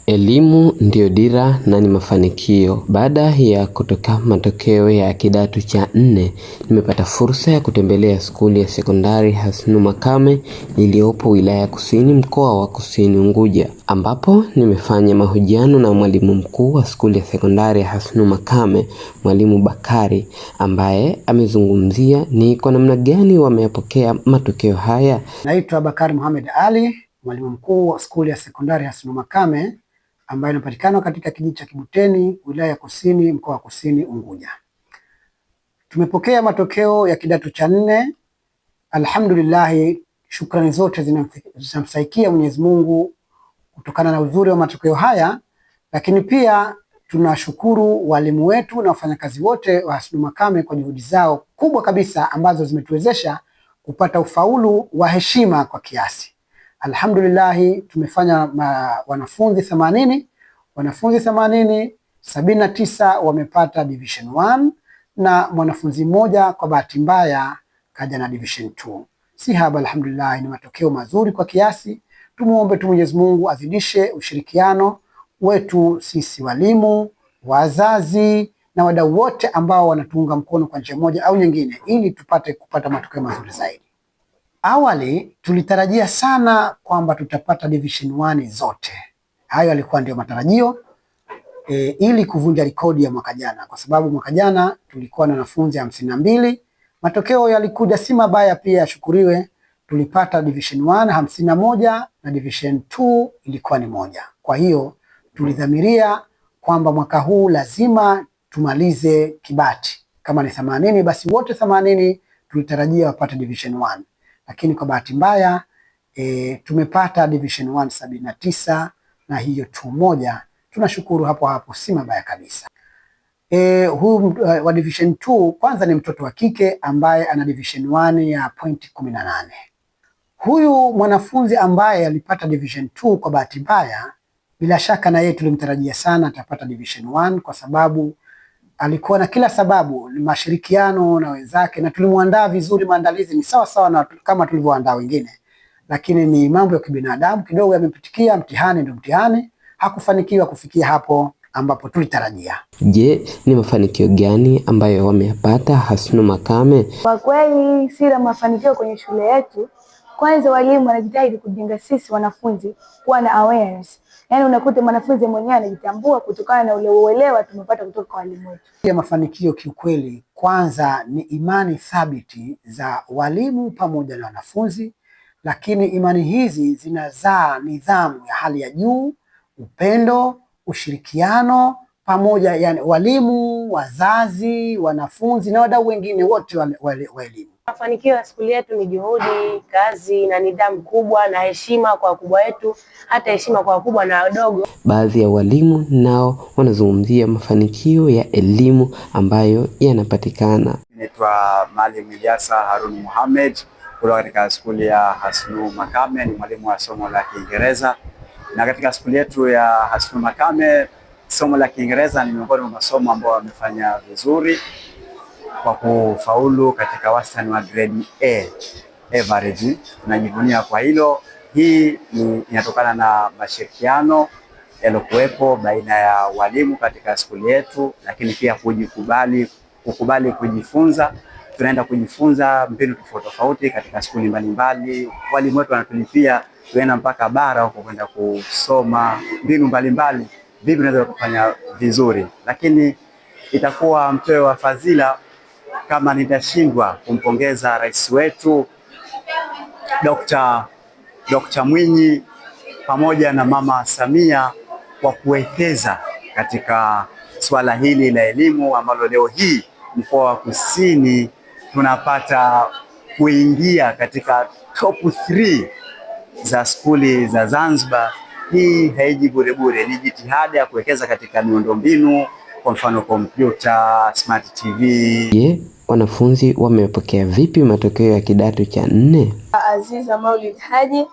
Elimu ndiyo dira na ni mafanikio. Baada ya kutoka matokeo ya kidato cha 4, nimepata fursa ya kutembelea skuli ya sekondari Hasnu Makame iliyopo wilaya Kusini, mkoa wa Kusini Unguja, ambapo nimefanya mahojiano na mwalimu mkuu wa skuli ya sekondari Hasnu Makame, Mwalimu Bakari, ambaye amezungumzia ni kwa namna gani wameyapokea matokeo haya. Naitwa Bakari Muhammad Ali, mwalimu mkuu wa skuli ya sekondari Hasnu Makame ambayo inapatikana katika kijiji cha Kibuteni, wilaya ya Kusini, mkoa wa Kusini Unguja. Tumepokea matokeo ya kidato cha 4. Alhamdulillah, shukrani zote zinamstahiki Mwenyezi Mungu kutokana na uzuri wa matokeo haya, lakini pia tunashukuru walimu wetu na wafanyakazi wote wa Hasnu Makame kwa juhudi zao kubwa kabisa ambazo zimetuwezesha kupata ufaulu wa heshima kwa kiasi. Alhamdulillah, tumefanya wanafunzi 80, 79 wamepata division 1 na mwanafunzi mmoja kwa bahati mbaya kaja na division 2. Si haba, alhamdulillah, ni matokeo mazuri kwa kiasi. Tumuombe tu Mwenyezi Mungu azidishe ushirikiano wetu sisi walimu, wazazi na wadau wote ambao wanatuunga mkono kwa njia moja au nyingine ili tupate kupata matokeo mazuri zaidi. Awali tulitarajia sana kwamba tutapata division 1 zote. Hayo yalikuwa ndio matarajio ili kuvunja rekodi ya mwaka jana, kwa sababu mwaka jana tulikuwa na wanafunzi 52. Matokeo yalikuja si mabaya pia, yashukuriwe. Tulipata division 1 51 na division 2 ilikuwa ni 1. Kwa hiyo tulidhamiria kwamba mwaka huu lazima tumalize kibati. Kama ni 80 basi wote 80 tulitarajia wapate division 1. Lakini kwa bahati mbaya tumepata division 1 79 na hiyo 2 1. Tunashukuru hapo, si mabaya kabisa. Huyu wa division 2 kwanza ni mtoto wa kike ambaye ana division 1 ya point 18. Huyu mwanafunzi ambaye alipata division 2 kwa bahati mbaya, bila shaka na yeye tulimtarajia sana atapata division 1 kwa sababu alikuwa na kila sababu, mashirikiano na wenzake, na tulimwandaa vizuri. Maandalizi ni sawa sawa na kama tulivyoandaa wengine, lakini ni mambo ya kibinadamu kidogo yamepitikia. Mtihani ndio mtihani, hakufanikiwa kufikia hapo ambapo tulitarajia. Je, ni mafanikio gani ambayo wameyapata Hasnu Makame? Kwa kweli sira mafanikio kwenye shule yetu, kwanza walimu wanajitahidi kujenga sisi wanafunzi kuwa na awareness. Yaani unakuta mwanafunzi mwenyewe anajitambua kutokana na ule uelewa tumepata kutoka kwa walimu wetu. Ya mafanikio kiukweli, kwanza ni imani thabiti za walimu pamoja na wanafunzi, lakini imani hizi zinazaa nidhamu ya hali ya juu, upendo, ushirikiano pamoja, yani walimu, wazazi, wanafunzi na wadau wengine wote wa elimu. Mafanikio ya skuli yetu ni juhudi, kazi na nidhamu kubwa na heshima kwa wakubwa wetu, hata heshima kwa wakubwa na wadogo. Baadhi ya walimu nao wanazungumzia mafanikio ya elimu ambayo yanapatikana. Naitwa Mwalimu Ilyasa Harun Muhammad kutoka katika skuli ya Hasnu Makame, ni mwalimu wa somo la Kiingereza. Na katika skuli yetu ya Hasnu Makame, somo la Kiingereza ni miongoni mwa masomo ambayo wamefanya vizuri kwa kufaulu katika wastani wa grade A average. Tunajivunia kwa hilo. Hii inatokana na mashirikiano yaliokuwepo baina ya walimu katika skuli yetu, lakini pia kukubali kujifunza. Tunaenda kujifunza mbinu tofauti katika skuli mbalimbali. Walimu wetu wanatulipia tuenda mpaka bara huko kwenda kusoma mbinu mbalimbali, vipi tunaweza kufanya vizuri. Lakini itakuwa mpeo wa fadhila kama nitashindwa kumpongeza rais wetu Dr. Mwinyi pamoja na Mama Samia kwa kuwekeza katika swala hili la elimu, ambalo leo hii mkoa wa Kusini tunapata kuingia katika top 3 za skuli za Zanzibar. Hii haiji bure, ni jitihada ya kuwekeza katika miundombinu, kwa mfano kompyuta, smart TV. Je, wanafunzi wamepokea vipi matokeo ya kidato cha 4? Aziza Maulid Haji,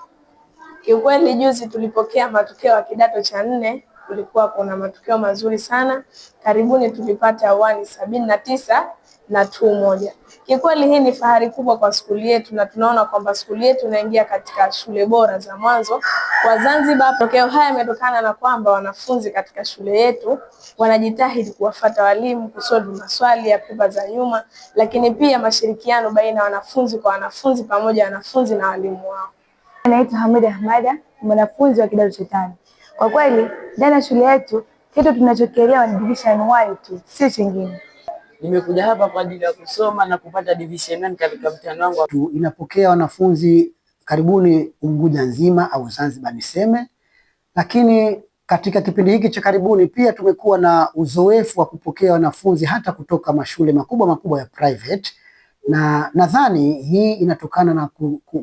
kiukweli juzi tulipokea matokeo ya kidato cha 4 kulikuwa kuna matokeo mazuri sana. Karibuni tulipata 179 na 2 Kikweli hii ni fahari kubwa kwa skuli yetu, na tunaona kwamba skuli yetu inaingia katika shule bora za mwanzo kwa Zanzibar. Matokeo haya yametokana na kwamba wanafunzi katika shule yetu wanajitahidi kuwafuata walimu, kusolve maswali ya pepa za nyuma, lakini pia mashirikiano baina ya wanafunzi kwa wanafunzi pamoja na wanafunzi na walimu wao. Naitwa Hamida Ahmada, mwanafunzi wa kidato cha 5. Kwa kweli ndani ya shule yetu kitu tunachokielewa ni division 1 tu, sio chingine. Nimekuja hapa kwa ajili ya kusoma na kupata division 1 katika mtihani wangu. Inapokea wanafunzi karibuni Unguja nzima au Zanzibar niseme, lakini katika kipindi hiki cha karibuni pia tumekuwa na uzoefu wa kupokea wanafunzi hata kutoka mashule makubwa ya private, na nadhani hii inatokana na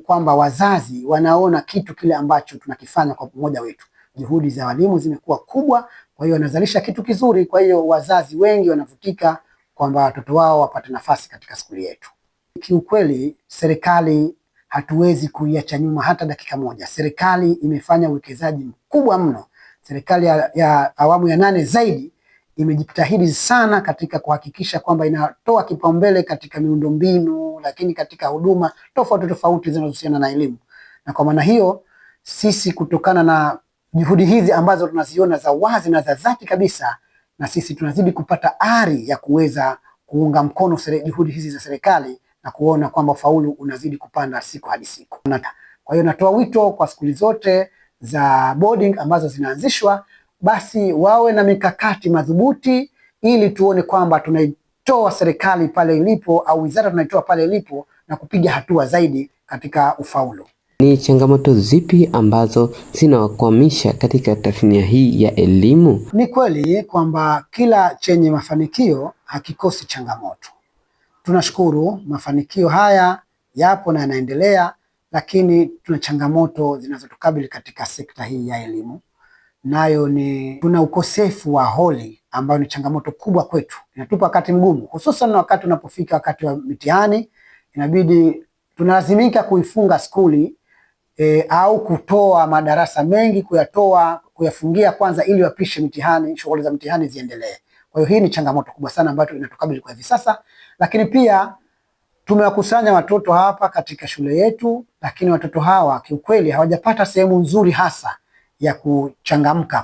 kwamba wazazi wanaona kitu kile ambacho tunakifanya kwa pamoja wetu. Juhudi za walimu zimekuwa kubwa, kwa hiyo wanazalisha kitu kizuri, kwa hiyo wazazi wengi wanavutika kwamba watoto wao wapate nafasi katika skuli yetu. Kiukweli serikali hatuwezi kuiacha nyuma hata dakika moja. Serikali imefanya uwekezaji mkubwa mno. Serikali ya awamu ya 8 zaidi imejitahidi sana katika kuhakikisha kwamba inatoa kipaumbele katika miundombinu, lakini katika huduma tofauti zinazohusiana na elimu. Na kwa maana hiyo sisi, kutokana na juhudi hizi ambazo tunaziona za wazi na za dhati kabisa, na sisi tunazidi kupata ari ya kuweza kuunga mkono juhudi hizi za serikali na kuona kwamba faulu unazidi kupanda siku hadi siku. Kwa hiyo natoa wito kwa skuli zote za boarding ambazo zinaanzishwa, basi wawe na mikakati madhubuti ili tuone kwamba tunaitoa serikali pale ilipo au wizara tunaitoa pale ilipo na kupiga hatua zaidi katika ufaulu. Ni changamoto zipi ambazo zinawakwamisha katika tasnia hii ya elimu? Ni kweli kwamba kila chenye mafanikio hakikosi changamoto. Tunashukuru mafanikio haya yapo na yanaendelea, lakini tuna changamoto zinazotukabili katika sekta hii ya elimu. Nayo ni tuna ukosefu wa holi ambayo ni changamoto kubwa kwetu. Inatupa wakati mgumu, hususan wakati unapofika wakati wa mitihani, inabidi tunalazimika kuifunga skuli au kutoa madarasa mengi, kuyafungia kwanza ili wapishe mitihani, shughuli za mitihani ziendelee. Kwa hiyo hii ni changamoto kubwa sana ambayo inatukabili kwa hivi sasa, lakini pia tumewakusanya watoto hapa katika shule yetu, lakini watoto hawa kiukweli hawajapata sehemu nzuri hasa ya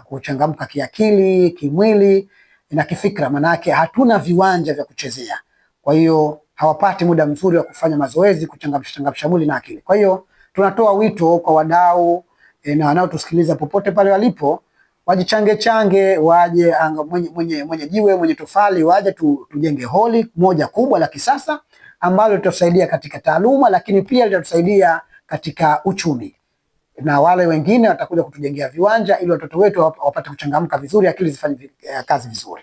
kuchangamka kiakili, kimwili na kifikra. Manake hatuna viwanja vya kuchezea, kwa hiyo hawapati muda mzuri wa kufanya mazoezi, kuchangamsha mwili na akili. Kwa hiyo tunatoa wito kwa wadau na wanaotusikiliza popote pale walipo, wajichange, waje mwenye jiwe, mwenye tofali, waje tujenge holi moja kubwa la kisasa ambalo litasaidia katika taaluma, lakini pia litatusaidia katika uchumi. Na wale wengine watakuja kutujengea viwanja ili watoto wetu wapate kuchangamka vizuri, akili zifanye kazi vizuri.